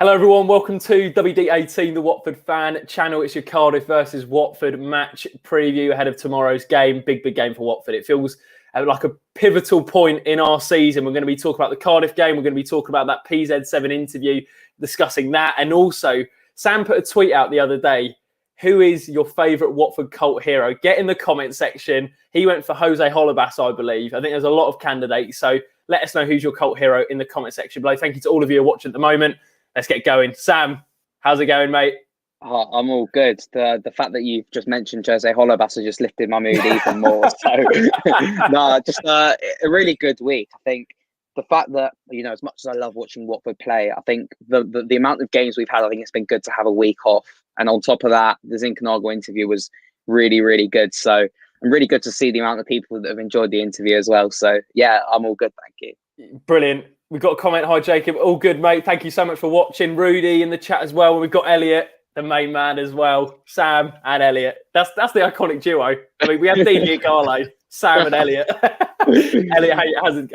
Hello everyone, welcome to WD18, the Watford fan channel. It's your Cardiff versus Watford match preview ahead of tomorrow's game. Big game for Watford. It feels like a pivotal point in our season. We're going to be talking about the Cardiff game. We're going to be talking about that PZ7 interview, discussing that. And also, Sam put a tweet out the other day. Who is your favourite Watford cult hero? Get in the comment section. He went for Jose Holebas, I believe. I think there's a lot of candidates. So let us know who's your cult hero in the comment section below. Thank you to all of you who are watching at the moment. Let's get going. Sam, how's it going, mate? I'm all good. The fact that you've just mentioned Jose Holebas has just lifted my mood even more. So, no, just a really good week. I think the fact that, as much as I love watching Watford play, I think the amount of games we've had, I think it's been good to have a week off. And on top of that, the Zinchenko interview was really, really good. So, I'm really good to see the amount of people that have enjoyed the interview as well. So, yeah, I'm all good. Thank you. Brilliant. We've got a comment. Hi, Jacob. All good, mate. Thank you so much for watching. Rudy in the chat as well. We've got Elliot, the main man as well. Sam and Elliot. That's the iconic duo. I mean, we have Dini and Carlo, Sam and Elliot. Elliot,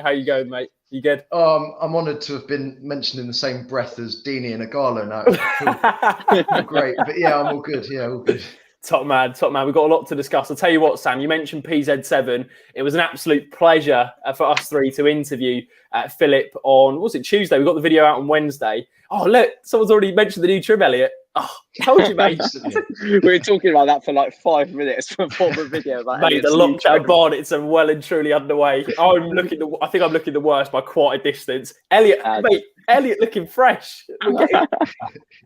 how you going, mate? You good? I'm honoured to have been mentioned in the same breath as Dini and Agarlo now. I feel great. But yeah, I'm all good. Yeah, all good. Top man. We've got a lot to discuss. I'll tell you what, Sam, you mentioned PZ7. It was an absolute pleasure for us three to interview Philip on, was it Tuesday? We got the video out on Wednesday. Oh, look, someone's already mentioned the new trim, Elliot. Oh, told you, mate. We were talking about that for like 5 minutes before the video. Mate, the lockdown bonnets are well and truly underway. I think I'm looking the worst by quite a distance. Elliot, mate, Elliot looking fresh.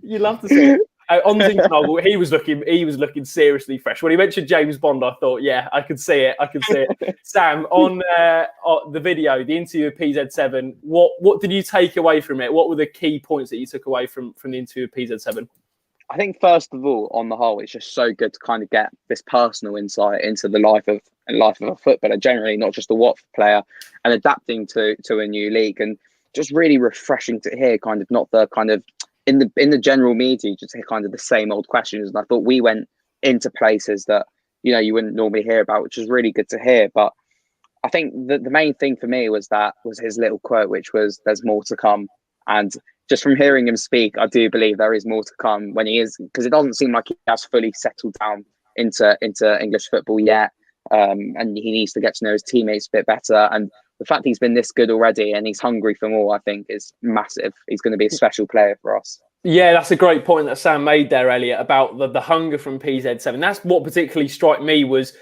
You love to see it. On Zinchenko, he was looking seriously fresh. When he mentioned James Bond, I thought, yeah, I could see it. Sam, on the video, the interview with PZ7, what did you take away from it? What were the key points that you took away from the interview with PZ7? I think first of all, on the whole, it's just so good to kind of get this personal insight into the life of a footballer, generally, not just a Watford player, and adapting to a new league, and just really refreshing to hear kind of not the kind of in the general media, just hear kind of the same old questions. And I thought we went into places that, you wouldn't normally hear about, which was really good to hear. But I think the main thing for me was his little quote, which was, "There's more to come." And just from hearing him speak, I do believe there is more to come when he is, because it doesn't seem like he has fully settled down into English football yet. And he needs to get to know his teammates a bit better. And the fact he's been this good already and he's hungry for more, I think, is massive. He's going to be a special player for us. Yeah, that's a great point that Sam made there, Elliot, about the hunger from PZ7. That's what particularly struck me was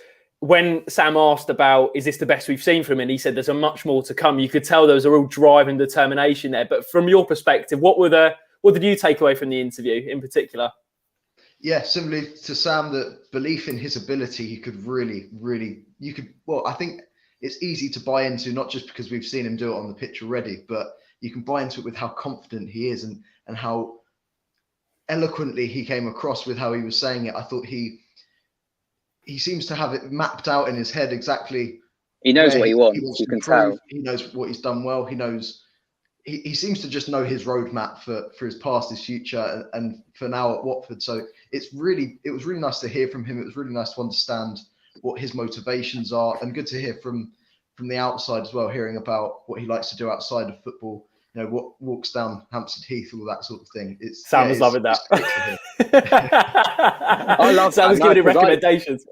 when Sam asked about, is this the best we've seen from him? And he said there's a much more to come. You could tell there was a real drive and determination there. But from your perspective, what did you take away from the interview in particular? Yeah, similarly to Sam, the belief in his ability, he could I think it's easy to buy into, not just because we've seen him do it on the pitch already, but you can buy into it with how confident he is and how eloquently he came across with how he was saying it. I thought he seems to have it mapped out in his head exactly. He knows what he wants. You can tell. He knows what he's done well. He knows. He seems to just know his roadmap for his past, his future, and for now at Watford. So it was really nice to hear from him. It was really nice to understand what his motivations are, and good to hear from the outside as well, hearing about what he likes to do outside of football. What walks down Hampstead Heath, all that sort of thing. Sam was loving that. I love Sam was giving him recommendations.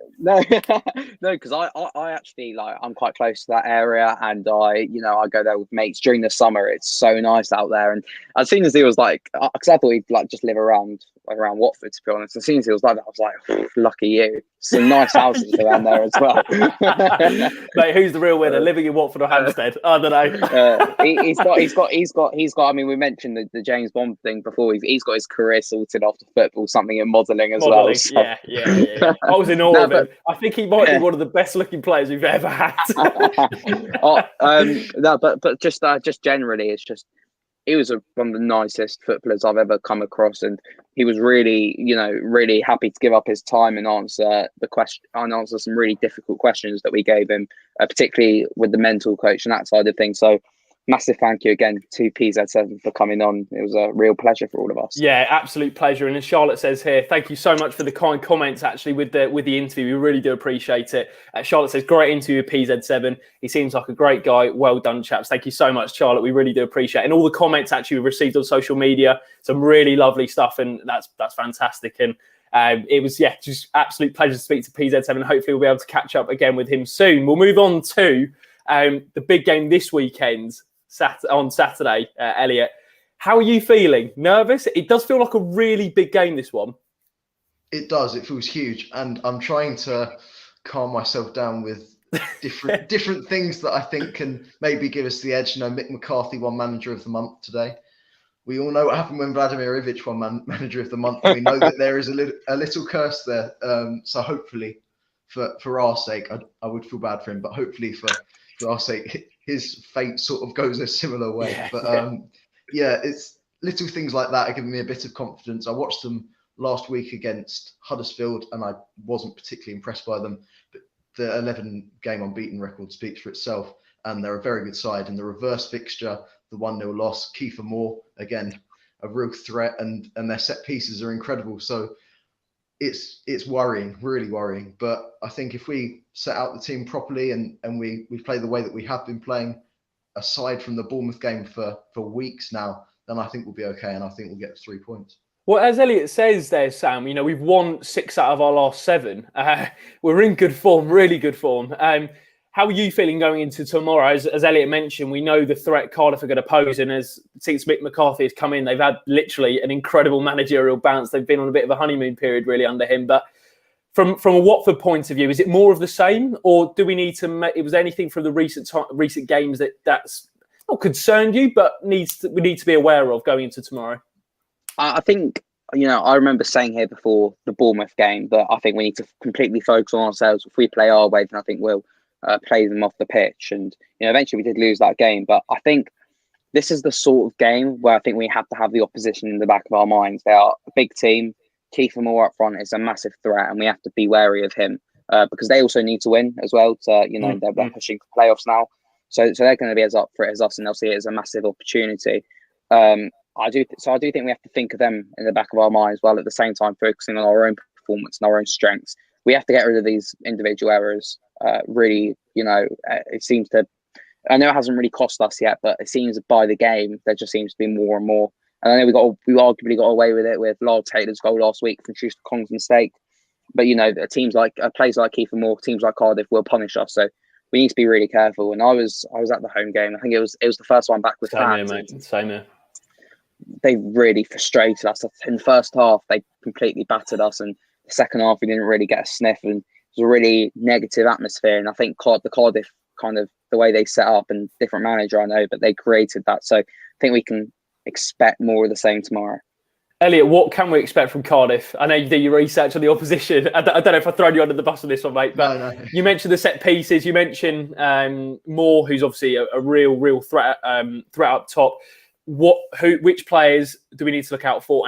Because I actually I'm quite close to that area, and I go there with mates during the summer. It's so nice out there, and as soon as he was like, because I thought he'd just live around Watford, to be honest. As soon as he was like that, I was like, lucky you. Some nice houses around there as well. Mate, who's the real winner, living in Watford or Hampstead? I don't know. He's got. I mean, we mentioned the James Bond thing before. He's got his career sorted after football, something in modelling as well. So. Yeah. I was in awe of him. I think he might be one of the best looking players we've ever had. But just generally, he was one of the nicest footballers I've ever come across, and he was really, really happy to give up his time and answer some really difficult questions that we gave him, particularly with the mental coach and that side of things. So massive thank you again to PZ7 for coming on. It was a real pleasure for all of us. Yeah, absolute pleasure. And as Charlotte says here, thank you so much for the kind comments actually with the interview. We really do appreciate it. Charlotte says, great interview with PZ7. He seems like a great guy. Well done, chaps. Thank you so much, Charlotte. We really do appreciate it. And all the comments actually we received on social media, some really lovely stuff. And that's fantastic. And it was, just absolute pleasure to speak to PZ7. Hopefully we'll be able to catch up again with him soon. We'll move on to the big game this weekend, on Saturday, Elliot. How are you feeling? Nervous? It does feel like a really big game, this one. It does. It feels huge. And I'm trying to calm myself down with different things that I think can maybe give us the edge. Mick McCarthy won Manager of the Month today. We all know what happened when Vladimir Ivic won Manager of the Month. We know that there is a little curse there. So hopefully, for our sake, I would feel bad for him, but hopefully for our sake, his fate sort of goes a similar way. Yeah, but it's little things like that are giving me a bit of confidence. I watched them last week against Huddersfield, and I wasn't particularly impressed by them. But the 11-game unbeaten record speaks for itself, and they're a very good side. And the reverse fixture, the 1-0 loss, Kiefer Moore, again, a real threat, and their set pieces are incredible. So it's worrying, really worrying. But I think if we set out the team properly and we play the way that we have been playing, aside from the Bournemouth game for weeks now, then I think we'll be okay, and I think we'll get 3 points. Well, as Elliot says there, Sam, we've won 6 out of our last 7. We're in good form, really good form. How are you feeling going into tomorrow? As Elliot mentioned, we know the threat Cardiff are going to pose, and since Mick McCarthy has come in, they've had literally an incredible managerial bounce. They've been on a bit of a honeymoon period really under him, but From a Watford point of view, is it more of the same, or do we need to? Was there anything from the recent games that's not concerned you, but we need to be aware of going into tomorrow? I think I remember saying here before the Bournemouth game that I think we need to completely focus on ourselves. If we play our way, then I think we'll play them off the pitch. And eventually we did lose that game, but I think this is the sort of game where I think we have to have the opposition in the back of our minds. They are a big team. Kiefer Moore up front is a massive threat, and we have to be wary of him because they also need to win as well. They're pushing for playoffs now, so they're going to be as up for it as us, and they'll see it as a massive opportunity. I do think we have to think of them in the back of our minds, while at the same time focusing on our own performance and our own strengths. We have to get rid of these individual errors. It seems to. I know it hasn't really cost us yet, but it seems by the game there just seems to be more and more. And I know we arguably got away with it with Lyle Taylor's goal last week from Schuster Kong's mistake. But teams like players like Kiefer Moore, teams like Cardiff will punish us. So we need to be really careful. And I was at the home game. I think it was the first one back with fans. Same here, mate. Same here. They really frustrated us. In the first half, they completely battered us, and the second half we didn't really get a sniff, and it was a really negative atmosphere. And I think the Cardiff kind of the way they set up, and different manager I know, but they created that. So I think we can expect more of the same tomorrow. Elliot, what can we expect from Cardiff? I know you do your research on the opposition. I don't know if I've thrown you under the bus on this one, mate, but no. You mentioned the set pieces. You mentioned Moore, who's obviously a real threat up top. Which players do we need to look out for?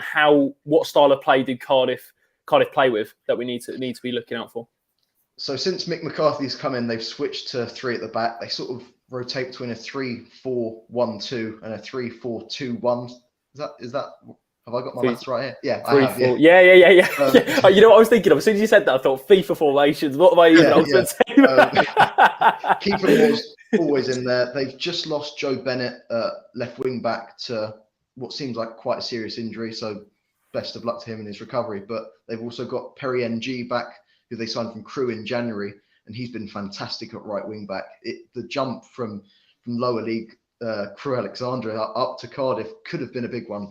What style of play did Cardiff play with that we need to be looking out for? So since Mick McCarthy's come in, they've switched to 3 at the back. They sort of rotate between a 3-4-1-2 and a 3-4-2-1. Is that? Have I got my maths right here? Yeah, 3, I have. 4. Yeah. You know what I was thinking of? As soon as you said that, I thought FIFA formations. What am I using? Kiefer Moore's always in there. They've just lost Joe Bennett, left wing back, to what seems like quite a serious injury. So best of luck to him in his recovery. But they've also got Perry NG back, who they signed from Crewe in January, and he's been fantastic at right wing back. The jump from lower league Crewe Alexandria up to Cardiff could have been a big one,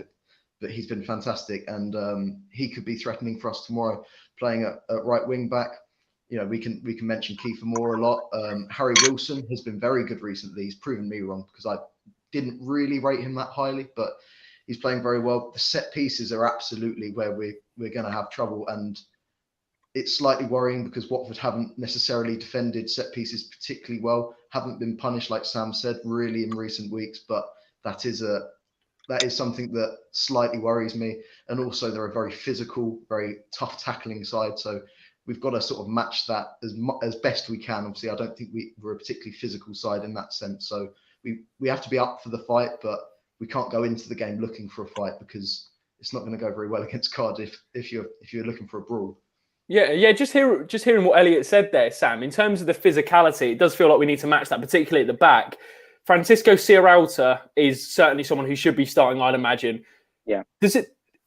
but he's been fantastic, and he could be threatening for us tomorrow, playing at right wing back. We can mention Kiefer Moore a lot. Harry Wilson has been very good recently. He's proven me wrong because I didn't really rate him that highly, but he's playing very well. The set pieces are absolutely where we're going to have trouble, and it's slightly worrying because Watford haven't necessarily defended set pieces particularly well, haven't been punished, like Sam said, really in recent weeks. But that is something that slightly worries me. And also they're a very physical, very tough tackling side. So we've got to sort of match that as best we can. Obviously, I don't think we're a particularly physical side in that sense. So we have to be up for the fight, but we can't go into the game looking for a fight because it's not going to go very well against Cardiff if you're looking for a brawl. Yeah. Just hearing what Elliot said there, Sam. In terms of the physicality, it does feel like we need to match that, particularly at the back. Francisco Sierralta is certainly someone who should be starting, I'd imagine. Yeah.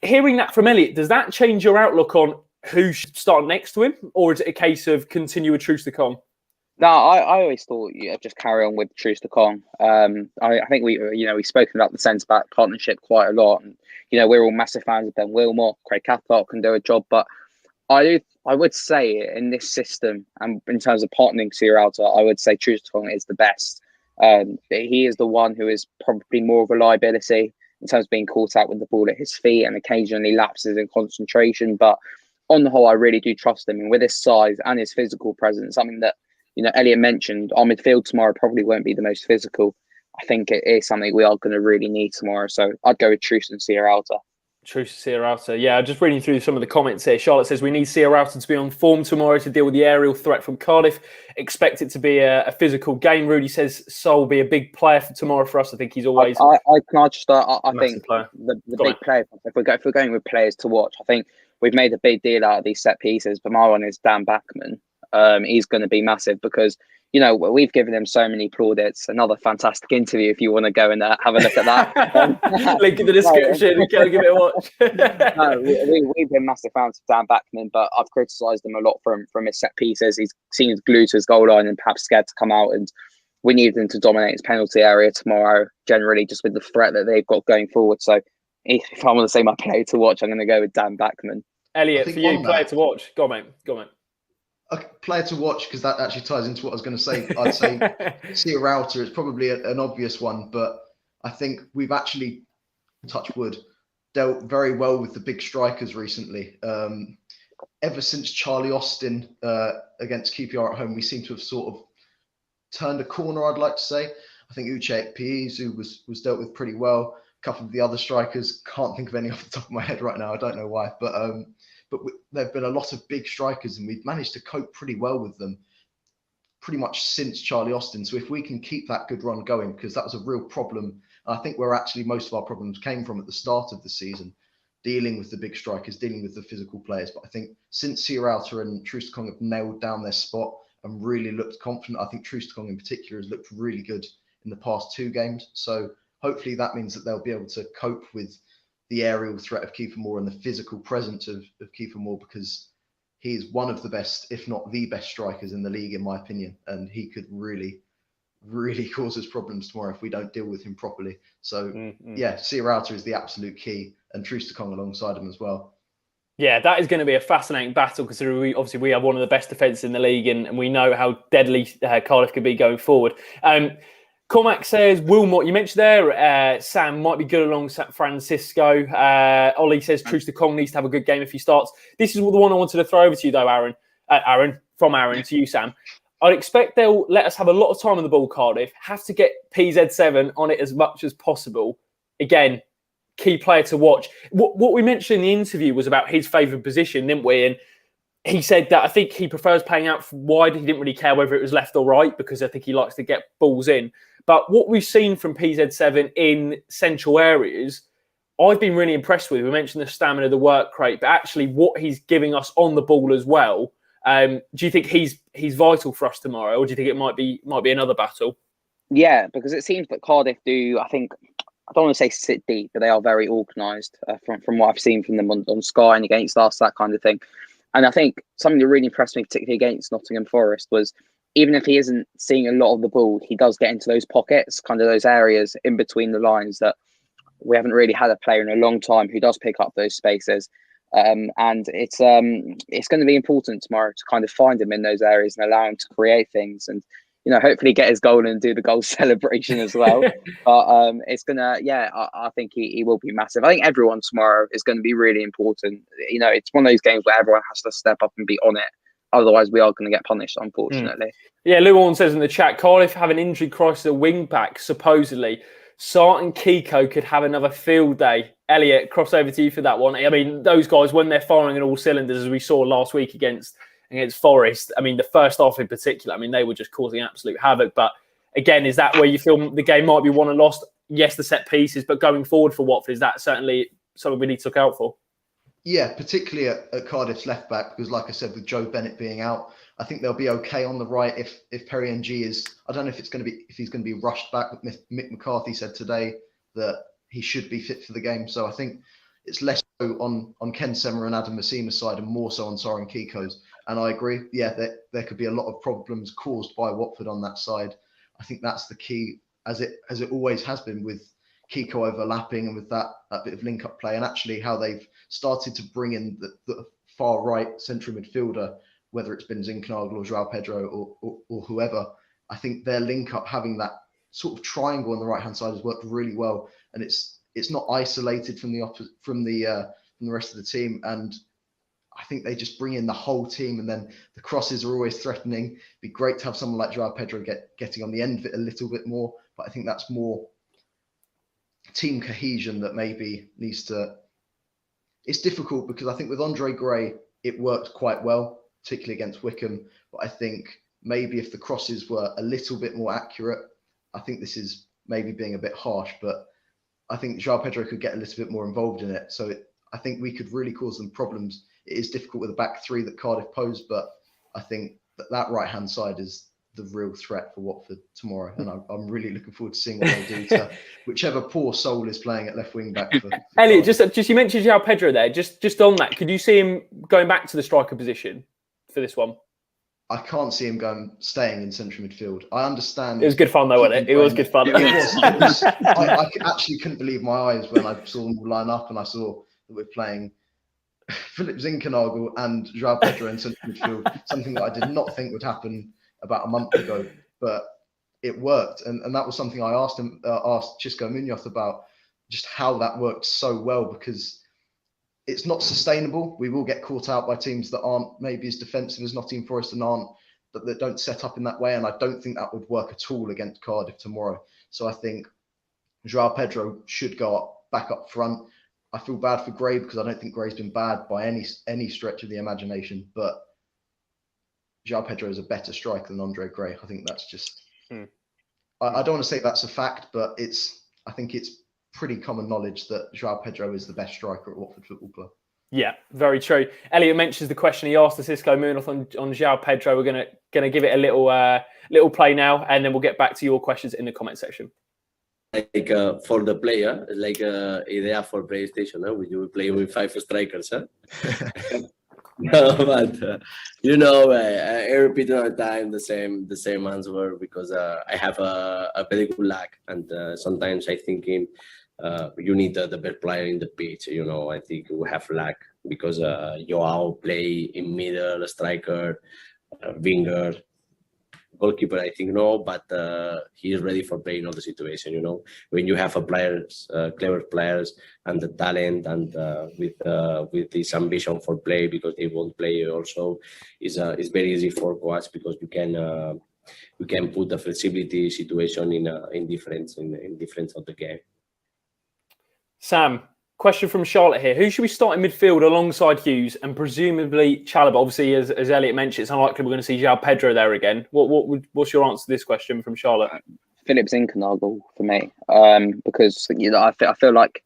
Hearing that from Elliot, does that change your outlook on who should start next to him, or is it a case of continue with Troost-Ekong? No, I always thought just carry on with Troost-Ekong. I think we've spoken about the centre back partnership quite a lot, and we're all massive fans of Ben Wilmot. Craig Cathcart can do a job, but I would say in this system and in terms of partnering Sierralta, I would say Troost-Ekong is the best. He is the one who is probably more of a liability in terms of being caught out with the ball at his feet and occasionally lapses in concentration. But on the whole, I really do trust him. And with his size and his physical presence, something that, Elliot mentioned, our midfield tomorrow probably won't be the most physical. I think it is something we are going to really need tomorrow. So I'd go with Troost and Sierralta. Sierralta. Yeah, just reading through some of the comments here. Charlotte says we need Sierralta to be on form tomorrow to deal with the aerial threat from Cardiff. Expect it to be a physical game. Rudy says Sol will be a big player for tomorrow for us. I think he's always. I think player. the big player. If we're going with players to watch, I think we've made a big deal out of these set pieces. But my one is Dan Bachman. He's going to be massive because we've given him so many plaudits. Another fantastic interview if you want to go and have a look at that. Link in the description. Go give it a watch. No, we've been massive fans of Dan Bachman, but I've criticised him a lot from his set pieces. He seems glued to his goal line and perhaps scared to come out. And we need him to dominate his penalty area tomorrow, generally, just with the threat that they've got going forward. So if I want to say my player to watch, I'm going to go with Dan Bachman. Elliot, for you, player to watch. Go on, mate. A player to watch, because that actually ties into what I was going to say. I'd say Sierralta is probably an obvious one, but I think we've actually, touch wood, dealt very well with the big strikers recently. Ever since Charlie Austin against QPR at home, we seem to have sort of turned a corner, I'd like to say. I think Uche Ikpeazu was dealt with pretty well. A couple of the other strikers, can't think of any off the top of my head right now. I don't know why, but there have been a lot of big strikers and we've managed to cope pretty well with them pretty much since Charlie Austin. So if we can keep that good run going, because that was a real problem, I think where actually most of our problems came from at the start of the season, dealing with the big strikers, dealing with the physical players. But I think since Sierralta and Troost-Ekong have nailed down their spot and really looked confident, I think Troost-Ekong in particular has looked really good in the past 2 games. So hopefully that means that they'll be able to cope with the aerial threat of Kiefer Moore and the physical presence of Kiefer Moore, because he is one of the best, if not the best strikers in the league, in my opinion. And he could really, really cause us problems tomorrow if we don't deal with him properly. So, Sierralta is the absolute key, and Troost-Ekong alongside him as well. Yeah, that is going to be a fascinating battle, considering we have one of the best defences in the league, and we know how deadly Cardiff could be going forward. Cormac says, Wilmot, you mentioned there, Sam might be good alongside Francisco. Ollie says Troost-Ekong needs to have a good game if he starts. This is the one I wanted to throw over to you, though, Aaron. From Aaron to you, Sam. I'd expect they'll let us have a lot of time on the ball, Cardiff. Have to get PZ7 on it as much as possible. Again, key player to watch. What we mentioned in the interview was about his favourite position, didn't we? And he said that I think he prefers playing out wide. He didn't really care whether it was left or right because I think he likes to get balls in. But what we've seen from PZ7 in central areas, I've been really impressed with. We mentioned the stamina, the work rate, but actually what he's giving us on the ball as well. Do you think he's vital for us tomorrow, or do you think it might be another battle? Yeah, because it seems that Cardiff do, I think, I don't want to say sit deep, but they are very organised from what I've seen from them on Sky and against us, that kind of thing. And I think something that really impressed me, particularly against Nottingham Forest, was even if he isn't seeing a lot of the ball, he does get into those pockets, kind of those areas in between the lines that we haven't really had a player in a long time who does pick up those spaces. And it's going to be important tomorrow to kind of find him in those areas and allow him to create things and, hopefully get his goal and do the goal celebration as well. But it's going to, I think he will be massive. I think everyone tomorrow is going to be really important. It's one of those games where everyone has to step up and be on it. Otherwise, we are going to get punished, unfortunately. Yeah, Llewellyn says in the chat, Cardiff have an injury crisis at wing back, supposedly. Sart and Kiko could have another field day. Elliot, cross over to you for that one. I mean, those guys, when they're firing on all cylinders, as we saw last week against Forest, I mean, the first half in particular, I mean, they were just causing absolute havoc. But again, is that where you feel the game might be won and lost? Yes, the set pieces, but going forward for Watford, is that certainly something we need to look out for? Yeah, particularly at Cardiff's left back, because like I said, with Joe Bennett being out, I think they'll be okay on the right if Perry Ng is. I don't know if he's going to be rushed back. But Mick McCarthy said today that he should be fit for the game. So I think it's less so on Ken Sema and Adam Massina's side and more so on Soren Kiko's. And I agree. Yeah, there could be a lot of problems caused by Watford on that side. I think that's the key, as it always has been, with Kiko overlapping and with that bit of link-up play, and actually how they've started to bring in the far right central midfielder, whether it's been Zinkernagel or João Pedro or whoever. I think their link-up, having that sort of triangle on the right-hand side, has worked really well, and it's not isolated from the rest of the team. And I think they just bring in the whole team, and then the crosses are always threatening. It'd be great to have someone like João Pedro getting on the end of it a little bit more, but I think that's more team cohesion that maybe needs to. It's difficult because I think with Andre Gray it worked quite well, particularly against Wickham, but I think maybe if the crosses were a little bit more accurate, I think this is maybe being a bit harsh, but I think João Pedro could get a little bit more involved in it. So I think we could really cause them problems. It is difficult with the back three that Cardiff pose, but I think that right-hand side is the real threat for Watford tomorrow. And I'm really looking forward to seeing what they do to whichever poor soul is playing at left wing back. For Elliot, just you mentioned João Pedro there. Just on that, could you see him going back to the striker position for this one? I can't see him staying in central midfield. I understand. It was good fun though, wasn't it? It was good fun. I actually couldn't believe my eyes when I saw them line up and I saw that we're playing Philip Zinkernagel and João Pedro in central midfield, something that I did not think would happen about a month ago, but it worked. And that was something I asked Xisco Munoz about, just how that worked so well, because it's not sustainable. We will get caught out by teams that aren't maybe as defensive as Nottingham Forest and that don't set up in that way. And I don't think that would work at all against Cardiff tomorrow. So I think João Pedro should go back up front. I feel bad for Gray because I don't think Gray's been bad by any stretch of the imagination, but João Pedro is a better striker than Andre Gray. I think that's just. I don't want to say that's a fact, but I think it's pretty common knowledge that João Pedro is the best striker at Watford Football Club. Yeah, very true. Elliot mentions the question he asked to Xisco Munoz on João Pedro. We're gonna give it a little play now, and then we'll get back to your questions in the comment section. Like for the player, like idea for PlayStation, huh? Would you play with 5 strikers? Huh? No, but I repeat all the time the same answer because I have a very good luck, and sometimes I think you need the best player in the pitch. I think we have luck because Joao play in middle, striker, winger, goalkeeper. I think no, but he is ready for playing all the situation. When you have clever players, and the talent, and with this ambition for play, because they won't play also, is very easy for coach, because you can put the flexibility situation in difference of the game. Sam, question from Charlotte here. Who should we start in midfield alongside Hughes and presumably Chalobah? Obviously, as Elliot mentioned, it's unlikely we're going to see João Pedro there again. What's your answer to this question from Charlotte? Philip Zinkernagel for me, because I feel like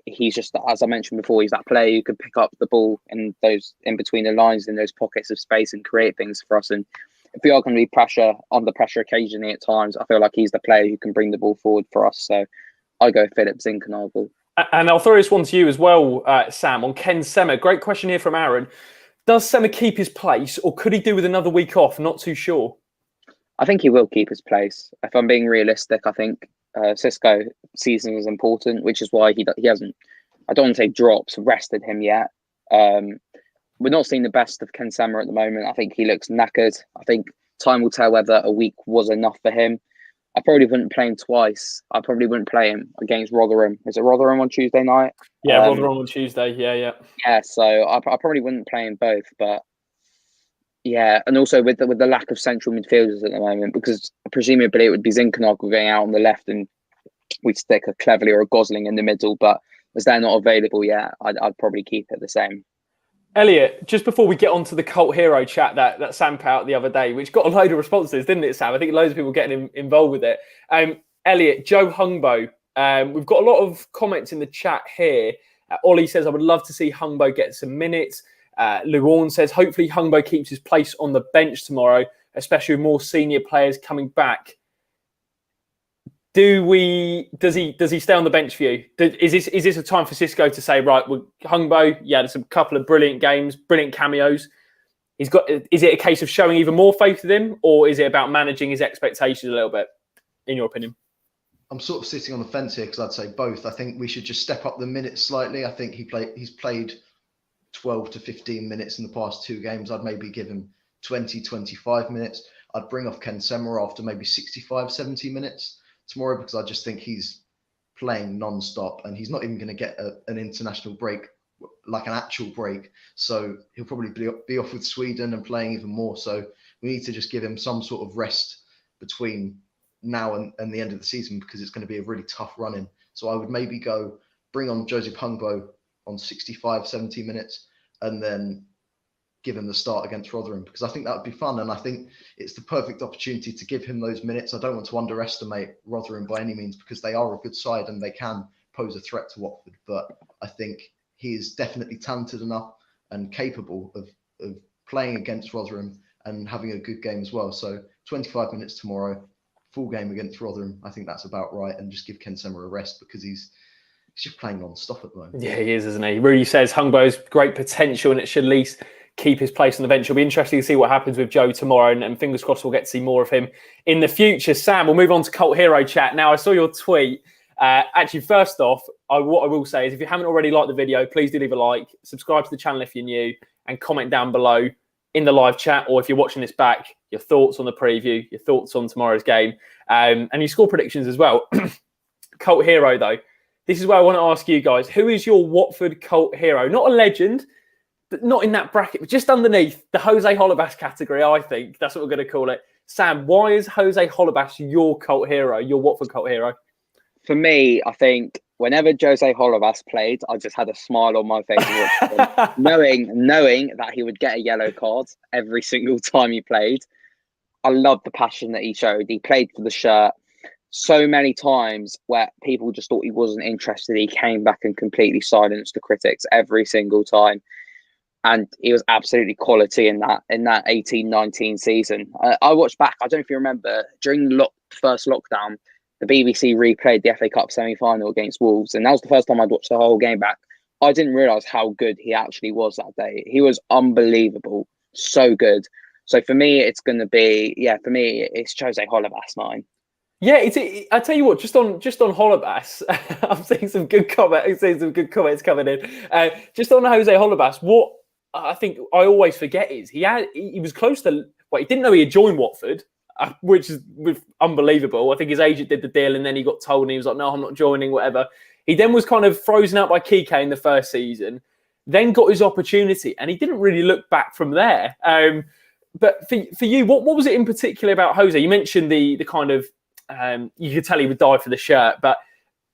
he's just, as I mentioned before, he's that player who could pick up the ball in between the lines, in those pockets of space, and create things for us. And if we are going to be under pressure occasionally at times, I feel like he's the player who can bring the ball forward for us. So I go Philip Zinkernagel. And I'll throw this one to you as well, Sam, on Ken Sema. Great question here from Aaron. Does Sema keep his place, or could he do with another week off? Not too sure. I think he will keep his place. If I'm being realistic, I think Xisco season is important, which is why he hasn't, I don't want to say drops, rested him yet. We're not seeing the best of Ken Sema at the moment. I think he looks knackered. I think time will tell whether a week was enough for him. I probably wouldn't play him twice. I probably wouldn't play him against Rotherham. Is it Rotherham on Tuesday night? Yeah, Rotherham on Tuesday. Yeah. Yeah, so I probably wouldn't play him both. But yeah, and also with the lack of central midfielders at the moment, because presumably it would be Zinkernagel going out on the left, and we'd stick a Cleverley or a Gosling in the middle. But as they're not available yet, I'd probably keep it the same. Elliot, just before we get on to the cult hero chat that Sam put out the other day, which got a load of responses, didn't it, Sam? I think loads of people getting involved with it. Elliot, Joe Hungbo, we've got a lot of comments in the chat here. Ollie says, I would love to see Hungbo get some minutes. Luan says, hopefully Hungbo keeps his place on the bench tomorrow, especially with more senior players coming back. Does he stay on the bench for you? Is this a time for Cisco to say, right, well, Hungbo, there's a couple of brilliant games, brilliant cameos. Is it a case of showing even more faith with him, or is it about managing his expectations a little bit, in your opinion? I'm sort of sitting on the fence here because I'd say both. I think we should just step up the minutes slightly. I think he's played 12 to 15 minutes in the past 2 games. I'd maybe give him 20, 25 minutes. I'd bring off Ken Semmer after maybe 65, 70 minutes tomorrow, because I just think he's playing non-stop and he's not even going to get an international break, like an actual break. So he'll probably be off with Sweden and playing even more. So we need to just give him some sort of rest between now and the end of the season, because it's going to be a really tough run-in. So I would maybe bring on Joseph Hungbo on 65, 70 minutes and then give him the start against Rotherham, because I think that would be fun. And I think it's the perfect opportunity to give him those minutes. I don't want to underestimate Rotherham by any means, because they are a good side and they can pose a threat to Watford. But I think he is definitely talented enough and capable of playing against Rotherham and having a good game as well. So 25 minutes tomorrow, full game against Rotherham. I think that's about right. And just give Ken Semmer a rest, because he's just playing non-stop at the moment. Yeah, he is, isn't he? Rudy says Hungbo's great potential and it should at least keep his place on the bench. It'll be interesting to see what happens with Joe tomorrow, and fingers crossed we'll get to see more of him in the future. Sam, we'll move on to cult hero chat. Now, I saw your tweet. Actually, first off, what I will say is if you haven't already liked the video, please do leave a like, subscribe to the channel if you're new, and comment down below in the live chat, or if you're watching this back, your thoughts on the preview, your thoughts on tomorrow's game, and your score predictions as well. Cult hero, though. This is where I want to ask you guys, who is your Watford cult hero? Not a legend, but not in that bracket, but just underneath the Jose Holebas category, I think. That's what we're going to call it. Sam, why is Jose Holebas your cult hero, your Watford cult hero? For me, I think whenever Jose Holebas played, I just had a smile on my face, knowing that he would get a yellow card every single time he played. I loved the passion that he showed. He played for the shirt. So many times where people just thought he wasn't interested, he came back and completely silenced the critics every single time. And he was absolutely quality in that 18-19 season. I watched back, I don't know if you remember, during the first lockdown, the BBC replayed the FA Cup semi-final against Wolves. And that was the first time I'd watched the whole game back. I didn't realise how good he actually was that day. He was unbelievable. So good. So for me, it's going to be, it's Jose Holebas, mine. Yeah, I tell you what, just on Holebas, I'm seeing some good comments coming in. Just on Jose Holebas, what I think I always forget is he was close to. Well, he didn't know he had joined Watford, which is unbelievable. I think his agent did the deal, and then he got told, and he was like, "No, I'm not joining." Whatever. He then was kind of frozen out by Kike in the first season, then got his opportunity, and he didn't really look back from there. But for you, what was it in particular about Jose? You mentioned the kind of. You could tell he would die for the shirt, but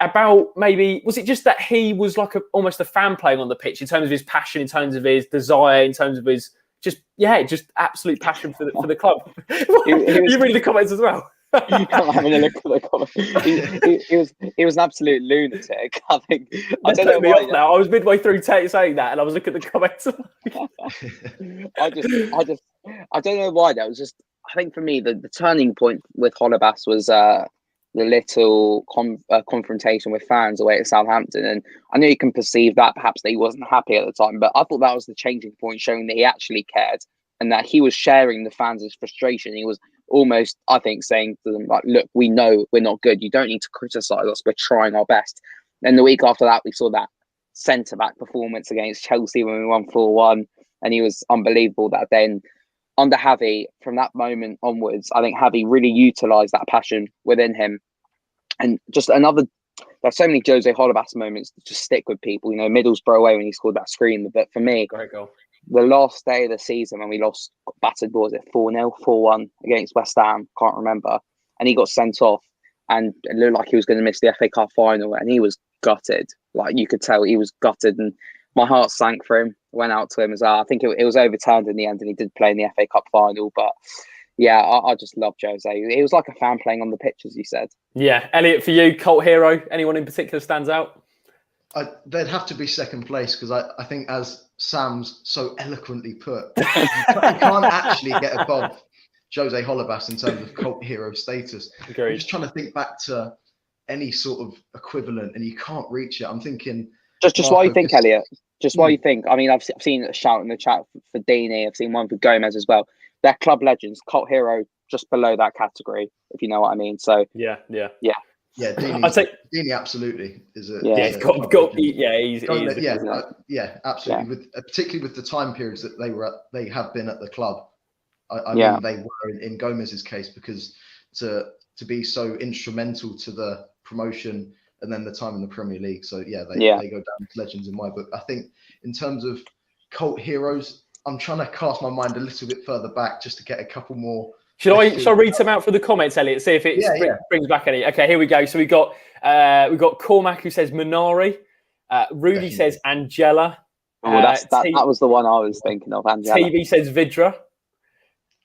about maybe, was it just that he was like almost a fan playing on the pitch in terms of his passion, in terms of his desire, in terms of his just absolute passion for the club? You read the comments as well. I'm having a look at the comments. He was an absolute lunatic. I think. I don't know why. Now I was midway through saying that, and I was looking at the comments. I don't know why. That was just. I think for me, the turning point with Holebas was the little confrontation with fans away at Southampton. And I know you can perceive that perhaps that he wasn't happy at the time, but I thought that was the changing point, showing that he actually cared and that he was sharing the fans' frustration. He was almost, I think, saying to them, like, look, we know we're not good. You don't need to criticise us. We're trying our best. And the week after that, we saw that centre-back performance against Chelsea when we won 4-1. And he was unbelievable that day. And under Javi, from that moment onwards, I think Javi really utilised that passion within him. And just there's so many Jose Holebas moments that just stick with people. You know, Middlesbrough away when he scored that screamer. But for me, great goal. The last day of the season when we got battered, was it 4-0, 4-1 against West Ham? Can't remember. And he got sent off and it looked like he was going to miss the FA Cup final, and he was gutted. Like, you could tell he was gutted, and my heart sank for him. went out to him as well. I think it was overturned in the end, and he did play in the FA Cup final. But yeah, I just love Jose. He was like a fan playing on the pitch, as you said. Yeah, Elliot, for you, cult hero. Anyone in particular stands out? They'd have to be second place because I think, as Sam's so eloquently put, you can't actually get above Jose Holebas in terms of cult hero status. Agreed. I'm just trying to think back to any sort of equivalent, and you can't reach it. I'm thinking. Just while you think, Elliot. Just while you think. I mean, I've seen a shout in the chat for Dini. I've seen one for Gomez as well. They're club legends, cult hero, just below that category, if you know what I mean. So yeah. Dini absolutely is a he's absolutely. With particularly with the time periods that they have been at the club. I mean, they were in Gomez's case, because to be so instrumental to the promotion and then the time in the Premier League. So they go down as legends in my book. I think in terms of cult heroes, I'm trying to cast my mind a little bit further back just to get a couple more. Shall I read some out for the comments, Elliot? See if it brings back any. Okay, here we go. So we got Cormac, who says Minari. Rudy says Angela. That was the one I was thinking of. Angela. TV says Vidra.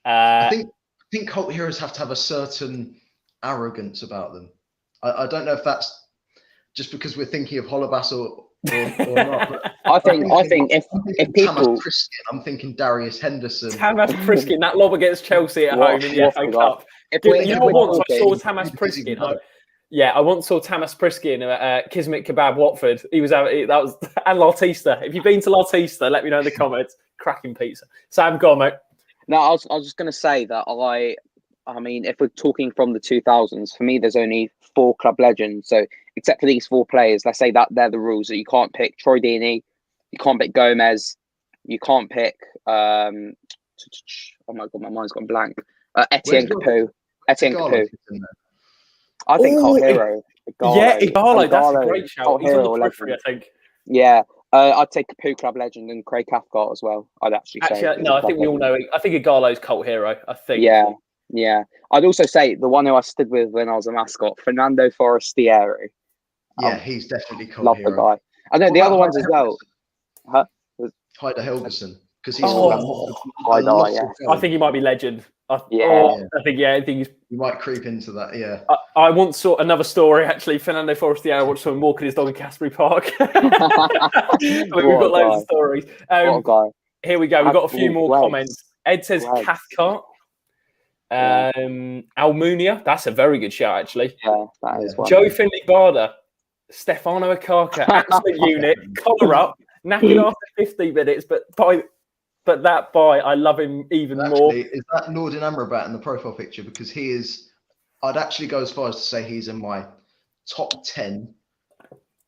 I think cult heroes have to have a certain arrogance about them. I don't know if that's just because we're thinking of Holebas or not. But I think if people, Tamas Priskin, I'm thinking Darius Henderson. Tamas Priskin, that lob against Chelsea at home in the FA Cup. Once I saw Tamas Priskin. I once saw Tamas Priskin at Kismet Kebab, Watford. And Lartista. If you've been to Lartista, let me know in the comments. Cracking pizza. Sam, go on, mate. No, I was just going to say that I mean, if we're talking from the 2000s, for me, there's only 4 club legends. So, except for these 4 players, let's say that they're the rules. That you can't pick Troy Deeney, you can't pick Gomez, you can't pick. Oh my god, my mind's gone blank. Etienne Capoue. Etienne Capoue. I think cult hero. Igalo. That's a great shout. He's on the periphery, I think. Yeah. I'd say Capoue club legend and Craig Cathcart as well. I'd actually say. No, I think we all know. I think Igalo's cult hero. I think. Yeah. I'd also say the one who I stood with when I was a mascot, Fernando Forestieri. Yeah, he's definitely cult love hero. The guy. I know the other ones as well. Heider Helgeson, because he's Heider. Yeah, I think he might be legend. I think he's. You might creep into that. Yeah. I once saw another story actually. Fernando Forestieri watched someone walking his dog in Casbury Park. We've got loads of stories. What a guy. Here we go. We've got a few more comments. Ed says Cathcart. Almunia, that's a very good shout actually. Yeah, that is one. Joe Finley-Barder, Stefano Akaka, absolute unit, collar up, knackered after 50 minutes, but I love him even more. Is that Nordin Amrabat in the profile picture? Because he is, I'd actually go as far as to say he's in my top 10,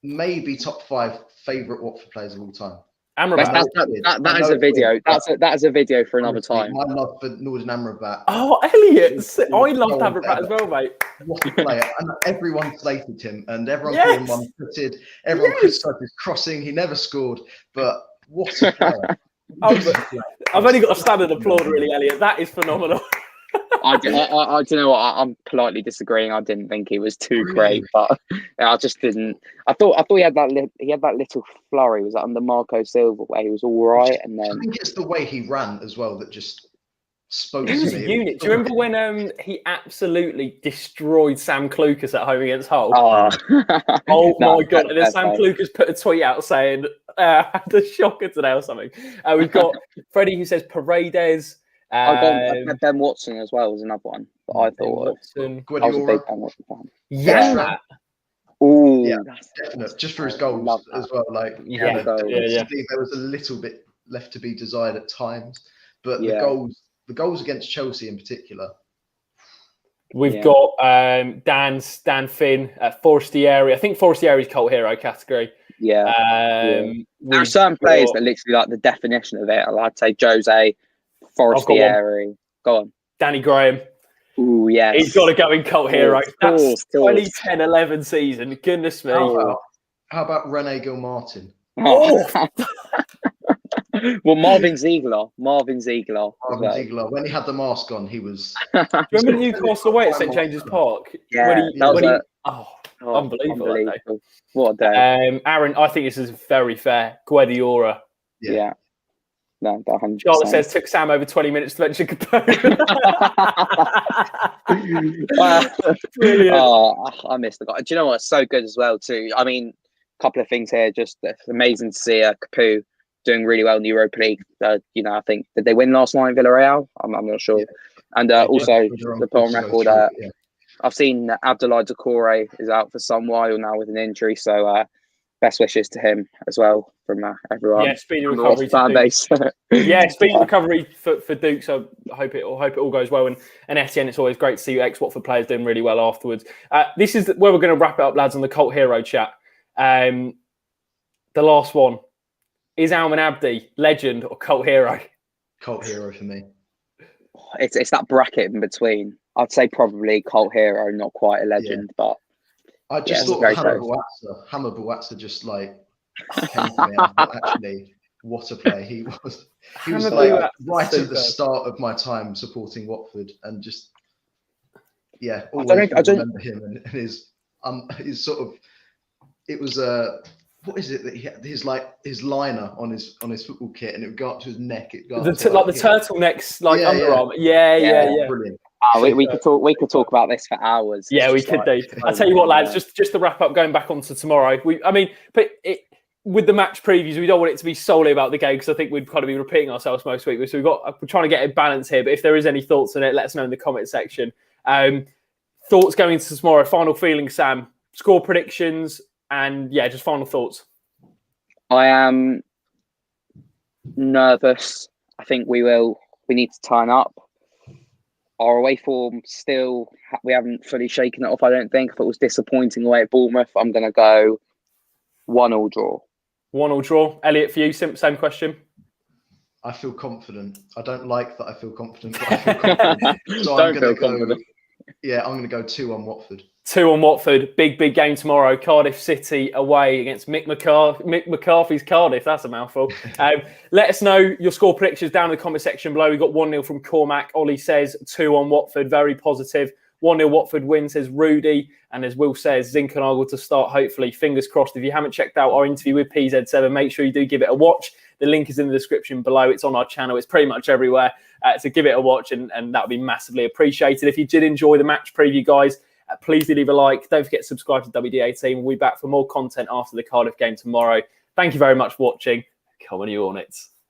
maybe top 5 favourite Watford players of all time. That is a video. That is a video for another time. My love for Nordin Amrabat. Oh, Elliot! I loved Amrabat as well, mate. What a player! And everyone slated him, and everyone called him one-footed. Everyone criticised his crossing. He never scored, but what a player! I've only got a standard applaud, really, Elliot. That is phenomenal. I do you know what? I'm politely disagreeing. I didn't think he was too great, but I just didn't. I thought he had that little flurry. Was that under Marco Silva where he was all right, and then I think it's the way he ran as well that just spoke to me. He was a unit. Do you remember when he absolutely destroyed Sam Clucas at home against Hull? Oh my god! And then Sam Clucas put a tweet out saying, "I had a shocker today" or something. We've got Freddie who says Paredes. Ben Watson as well was another one that I thought Watson. I was a big Ben Watson fan. Yeah. That's definite. Just for his goals as well. Like, there was a little bit left to be desired at times, but the goals against Chelsea in particular. We've got Dan Finn, Forestieri. I think Forestieri's cult hero category. There are certain players that literally like the definition of it. I'd say Jose. Forestieri. Go on. Danny Graham. Ooh, yes. He's got to go in cult hero. That's 2010-11 season. Goodness me. How about Rene Gilmartin? Oh! Well, Marvin Ziegler. Marvin Ziegler. When he had the mask on, he was... Do you remember Newcastle away at St James's Park? Yeah. Unbelievable. What a day. Aaron, I think this is very fair. Guardiola. Yeah. No, 100%. Charlotte says took Sam over 20 minutes to mention Capo. Brilliant. Oh, I missed the guy. Do you know what? It's so good as well too. I mean, a couple of things here. Just it's amazing to see Capu doing really well in the Europa League. You know, I think did they win last night in Villarreal? I'm not sure. Yeah. And also the put on record. I've seen Abdoulaye Doucouré is out for some while now with an injury. So best wishes to him as well from everyone. Yeah, speedy recovery fan base. Yeah, speedy recovery for Duke. So I hope it all goes well. And Etienne, it's always great to see ex-Watford players doing really well afterwards. This is where we're going to wrap it up, lads, on the cult hero chat. The last one is Alman Abdi, legend or cult hero? Cult hero for me. It's that bracket in between. I'd say probably cult hero, not quite a legend, but I just thought Hammer Bouatsa just like came to me. I thought, actually, what a player he was. He was like right at the start of my time supporting Watford, and just always remember him and his sort of. It was what is it that he had? His liner on his football kit, and it would go up to his neck. It go the turtlenecks, like underarm. Yeah. Brilliant. We could talk about this for hours. Yeah, we could do. I'll tell you what, lads. Just to wrap up, going back onto tomorrow. With the match previews, we don't want it to be solely about the game because I think we'd kind of be repeating ourselves most weeks. So we're trying to get a balance here. But if there is any thoughts on it, let us know in the comment section. Thoughts going into tomorrow. Final feelings, Sam. Score predictions. And just final thoughts. I am nervous. I think we need to turn up. Our away form still, we haven't fully shaken it off, I don't think. If it was disappointing away at Bournemouth, I'm going to go 1-1 draw. 1-1 draw. Elliot, for you, same question. I feel confident. I don't like that I feel confident, but I feel confident. So I'm going to go 2-1 Watford. 2-1 Watford. Big game tomorrow. Cardiff City away against Mick McCarthy's Cardiff. That's a mouthful. Let us know your score predictions down in the comment section below. We got 1-0 from Cormac. Ollie says 2-1 Watford. Very positive. 1-0 Watford win, says Rudy. And as Will says, Zinkernagel to start, hopefully. Fingers crossed. If you haven't checked out our interview with PZ7, make sure you do give it a watch. The link is in the description below. It's on our channel. It's pretty much everywhere. So give it a watch, and that would be massively appreciated. If you did enjoy the match preview, guys, please do leave a like. Don't forget to subscribe to WD18. We'll be back for more content after the Cardiff game tomorrow. Thank you very much for watching. Come on, you Hornets.